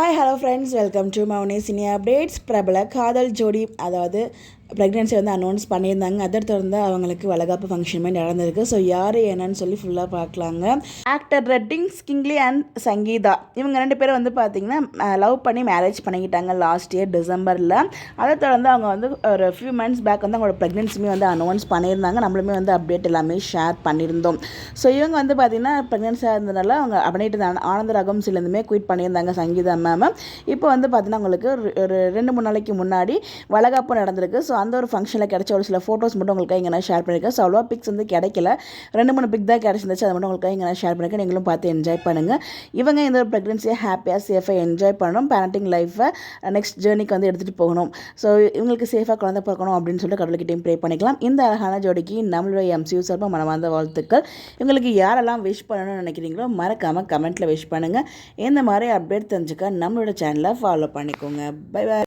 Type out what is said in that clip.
Hi hello friends, welcome to Mouni cine updates. பிரபல காதல் ஜோடி அதாவது ப்ரெக்னென்சி வந்து அனௌன்ஸ் பண்ணியிருந்தாங்க. அதை தொடர்ந்து அவங்களுக்கு வளகாப்பு ஃபங்க்ஷனுமே நடந்திருக்கு. ஸோ யார் என்னன்னு சொல்லி ஃபுல்லாக பார்க்கலாங்க. ஆக்டர் ரெட்டிங்ஸ் கிங்லி அண்ட் சங்கீதா இவங்க ரெண்டு பேரும் வந்து பார்த்திங்கன்னா லவ் பண்ணி மேரேஜ் பண்ணிக்கிட்டாங்க லாஸ்ட் இயர் டிசம்பரில். அதை தொடர்ந்து அவங்க வந்து ஒரு ஃபியூ மந்த்ஸ் பேக் வந்து அவங்களோட ப்ரெக்னென்சியுமே வந்து அனௌன்ஸ் பண்ணியிருந்தாங்க. நம்மளுமே வந்து அப்டேட் எல்லாமே ஷேர் பண்ணியிருந்தோம். ஸோ இவங்க வந்து பார்த்திங்கன்னா ப்ரெக்னென்சியாக இருந்ததுனால அவங்க பண்ணிட்டு ஆனந்த ராகம் சிலேருந்துமே குயிட் பண்ணியிருந்தாங்க சங்கீதா மேம். இப்போ வந்து பார்த்திங்கன்னா உங்களுக்கு ஒரு 2-3 நாளைக்கு முன்னாடி வளகாப்பு நடந்திருக்கு. ஸோ அந்த ஒரு ஃபங்க்ஷனில் கிடைச்ச ஒரு சில ஃபோட்டோஸ் மட்டும் உங்களுக்கு இங்கே நான் ஷேர் பண்ணியிருக்கேன். ஸோ அவ்வளோ பிக்ஸ் வந்து கிடைக்கல, 2-3 பிக் தான் கிடச்சிருந்துச்சு. அதை மட்டும் உங்களுக்கு இங்கே நான் ஷேர் பண்ணியிருக்கேன். நீங்களும் பார்த்து என்ஜாய் பண்ணுங்கள். இவங்க இந்த ஒரு ப்ரெக்னென்சியை ஹாப்பியாக சேஃபாக என்ஜாய் பண்ணணும், பேரண்டிங் லைஃப்பை நெக்ஸ்ட் ஜேர்னிக்கு வந்து எடுத்துகிட்டு போகணும். ஸோ இவங்களுக்கு சேஃபாக குழந்தை பிறக்கணும் அப்படின்னு சொல்லிட்டு கடவுள்கிட்டையும் ப்ரே பண்ணிக்கலாம். இந்த அழகான ஜோடிக்கு நம்மளுடைய எம்சியூ சார்பாக மனமார்ந்த வாழ்த்துக்கள். இவங்களுக்கு யாரெல்லாம் விஷ் பண்ணணும்னு நினைக்கிறீங்களோ மறக்காமல் கமெண்ட்டில் விஷ் பண்ணுங்கள். இந்த மாதிரி அப்டேட் தெரிஞ்சுக்க நம்மளோட சேனலை ஃபாலோ பண்ணிக்கோங்க. Bye by.